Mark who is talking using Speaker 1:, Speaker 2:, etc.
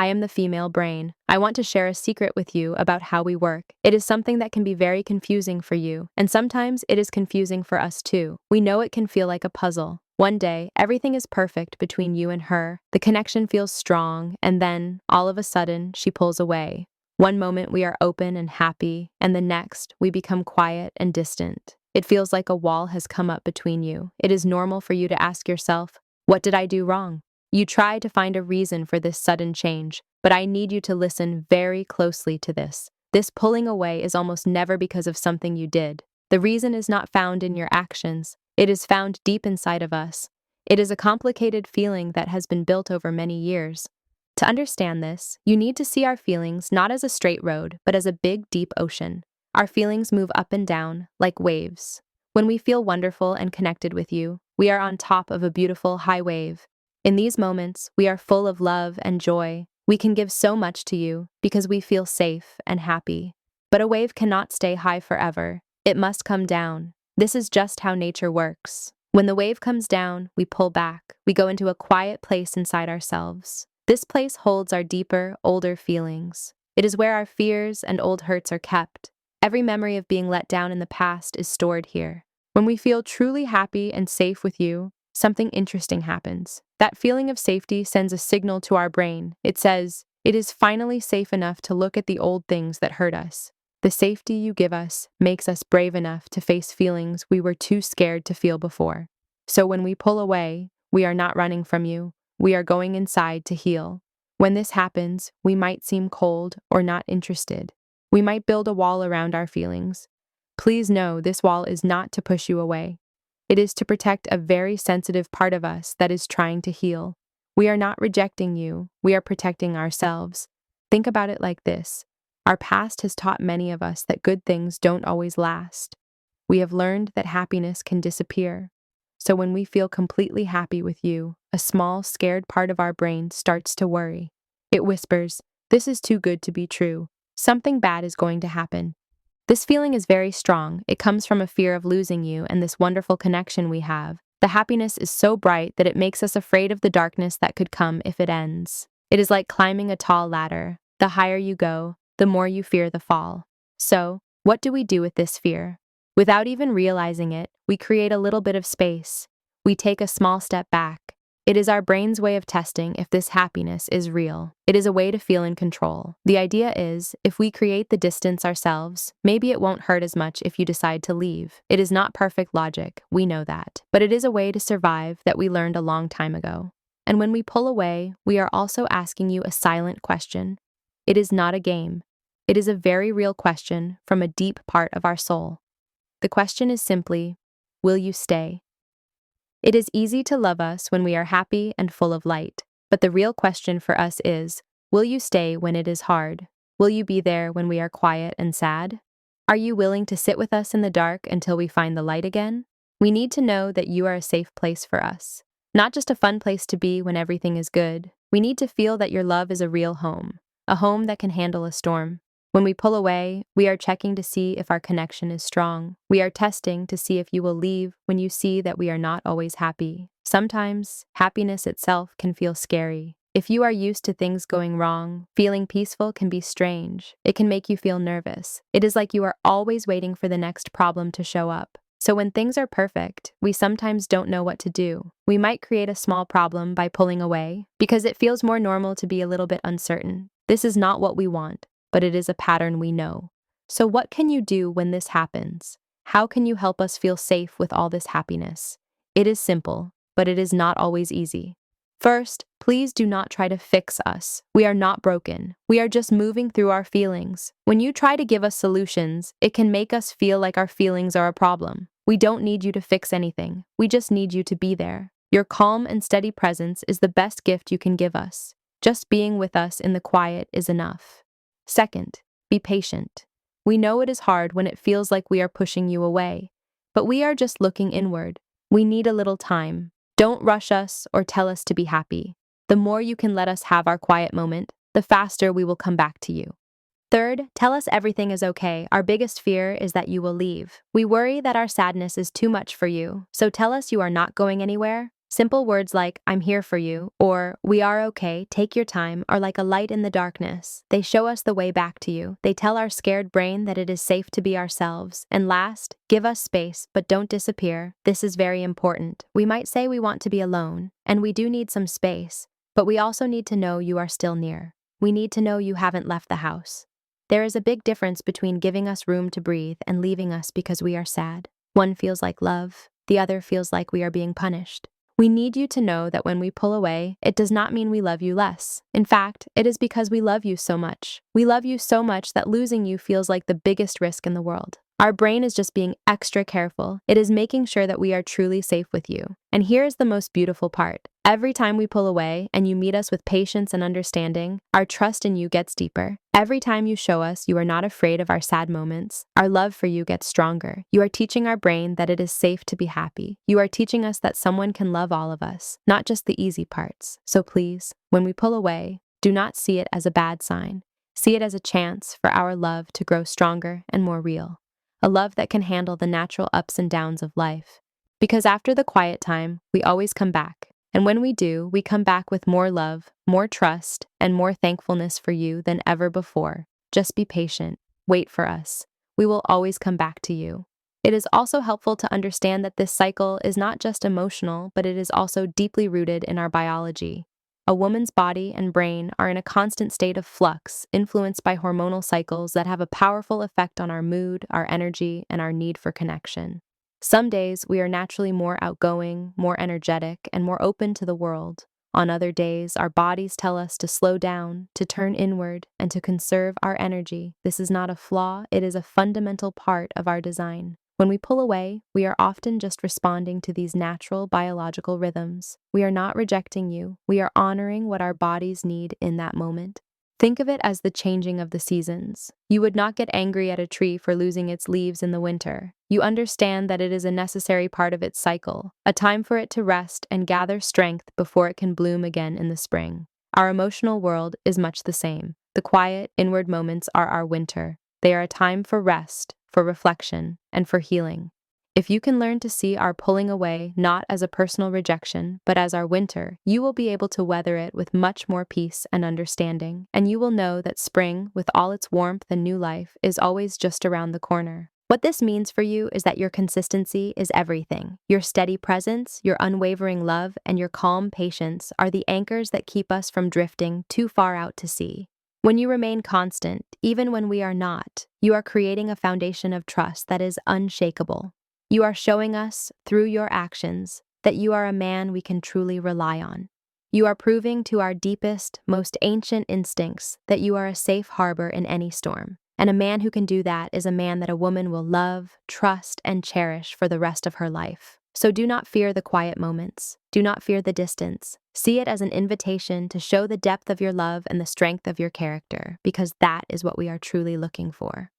Speaker 1: I am the female brain. I want to share a secret with you about how we work. It is something that can be very confusing for you, and sometimes it is confusing for us too. We know it can feel like a puzzle. One day, everything is perfect between you and her. The connection feels strong, and then, all of a sudden, she pulls away. One moment we are open and happy, and the next, we become quiet and distant. It feels like a wall has come up between you. It is normal for you to ask yourself, what did I do wrong? You try to find a reason for this sudden change, but I need you to listen very closely to this. This pulling away is almost never because of something you did. The reason is not found in your actions. It is found deep inside of us. It is a complicated feeling that has been built over many years. To understand this, you need to see our feelings not as a straight road, but as a big, deep ocean. Our feelings move up and down, like waves. When we feel wonderful and connected with you, we are on top of a beautiful high wave. In these moments, we are full of love and joy. We can give so much to you because we feel safe and happy. But a wave cannot stay high forever. It must come down. This is just how nature works. When the wave comes down, we pull back. We go into a quiet place inside ourselves. This place holds our deeper, older feelings. It is where our fears and old hurts are kept. Every memory of being let down in the past is stored here. When we feel truly happy and safe with you, something interesting happens. That feeling of safety sends a signal to our brain. It says, it is finally safe enough to look at the old things that hurt us. The safety you give us makes us brave enough to face feelings we were too scared to feel before. So when we pull away, we are not running from you. We are going inside to heal. When this happens, we might seem cold or not interested. We might build a wall around our feelings. Please know this wall is not to push you away. It is to protect a very sensitive part of us that is trying to heal. We are not rejecting you. We are protecting ourselves. Think about it like this. Our past has taught many of us that good things don't always last. We have learned that happiness can disappear. So when we feel completely happy with you, a small, scared part of our brain starts to worry. It whispers, this is too good to be true. Something bad is going to happen. This feeling is very strong. It comes from a fear of losing you and this wonderful connection we have. The happiness is so bright that it makes us afraid of the darkness that could come if it ends. It is like climbing a tall ladder. The higher you go, the more you fear the fall. So, what do we do with this fear? Without even realizing it, we create a little bit of space. We take a small step back. It is our brain's way of testing if this happiness is real. It is a way to feel in control. The idea is, if we create the distance ourselves, maybe it won't hurt as much if you decide to leave. It is not perfect logic, we know that. But it is a way to survive that we learned a long time ago. And when we pull away, we are also asking you a silent question. It is not a game. It is a very real question from a deep part of our soul. The question is simply, will you stay? It is easy to love us when we are happy and full of light, but the real question for us is, will you stay when it is hard? Will you be there when we are quiet and sad? Are you willing to sit with us in the dark until we find the light again? We need to know that you are a safe place for us, not just a fun place to be when everything is good. We need to feel that your love is a real home, a home that can handle a storm. When we pull away, we are checking to see if our connection is strong. We are testing to see if you will leave when you see that we are not always happy. Sometimes, happiness itself can feel scary. If you are used to things going wrong, feeling peaceful can be strange. It can make you feel nervous. It is like you are always waiting for the next problem to show up. So when things are perfect, we sometimes don't know what to do. We might create a small problem by pulling away, because it feels more normal to be a little bit uncertain. This is not what we want, but it is a pattern we know. So what can you do when this happens? How can you help us feel safe with all this happiness? It is simple, but it is not always easy. First, please do not try to fix us. We are not broken. We are just moving through our feelings. When you try to give us solutions, it can make us feel like our feelings are a problem. We don't need you to fix anything. We just need you to be there. Your calm and steady presence is the best gift you can give us. Just being with us in the quiet is enough. Second, be patient. We know it is hard when it feels like we are pushing you away, but we are just looking inward. We need a little time. Don't rush us or tell us to be happy. The more you can let us have our quiet moment, the faster we will come back to you. Third, tell us everything is okay. Our biggest fear is that you will leave. We worry that our sadness is too much for you, so tell us you are not going anywhere. Simple words like, I'm here for you, or we are okay, take your time, are like a light in the darkness. They show us the way back to you. They tell our scared brain that it is safe to be ourselves. And last, give us space, but don't disappear. This is very important. We might say we want to be alone, and we do need some space, but we also need to know you are still near. We need to know you haven't left the house. There is a big difference between giving us room to breathe and leaving us because we are sad. One feels like love, the other feels like we are being punished. We need you to know that when we pull away, it does not mean we love you less. In fact, it is because we love you so much. We love you so much that losing you feels like the biggest risk in the world. Our brain is just being extra careful. It is making sure that we are truly safe with you. And here is the most beautiful part. Every time we pull away and you meet us with patience and understanding, our trust in you gets deeper. Every time you show us you are not afraid of our sad moments, our love for you gets stronger. You are teaching our brain that it is safe to be happy. You are teaching us that someone can love all of us, not just the easy parts. So please, when we pull away, do not see it as a bad sign. See it as a chance for our love to grow stronger and more real. A love that can handle the natural ups and downs of life. Because after the quiet time, we always come back. And when we do, we come back with more love, more trust, and more thankfulness for you than ever before. Just be patient. Wait for us. We will always come back to you. It is also helpful to understand that this cycle is not just emotional, but it is also deeply rooted in our biology. A woman's body and brain are in a constant state of flux, influenced by hormonal cycles that have a powerful effect on our mood, our energy, and our need for connection. Some days we are naturally more outgoing, more energetic, and more open to the world. On other days, our bodies tell us to slow down, to turn inward, and to conserve our energy. This is not a flaw, it is a fundamental part of our design. When we pull away, we are often just responding to these natural biological rhythms. We are not rejecting you. We are honoring what our bodies need in that moment. Think of it as the changing of the seasons. You would not get angry at a tree for losing its leaves in the winter. You understand that it is a necessary part of its cycle, a time for it to rest and gather strength before it can bloom again in the spring. Our emotional world is much the same. The quiet, inward moments are our winter. They are a time for rest, for reflection, and for healing. If you can learn to see our pulling away not as a personal rejection, but as our winter, you will be able to weather it with much more peace and understanding, and you will know that spring, with all its warmth and new life, is always just around the corner. What this means for you is that your consistency is everything. Your steady presence, your unwavering love, and your calm patience are the anchors that keep us from drifting too far out to sea. When you remain constant, even when we are not, you are creating a foundation of trust that is unshakable. You are showing us, through your actions, that you are a man we can truly rely on. You are proving to our deepest, most ancient instincts that you are a safe harbor in any storm. And a man who can do that is a man that a woman will love, trust, and cherish for the rest of her life. So do not fear the quiet moments. Do not fear the distance. See it as an invitation to show the depth of your love and the strength of your character, because that is what we are truly looking for.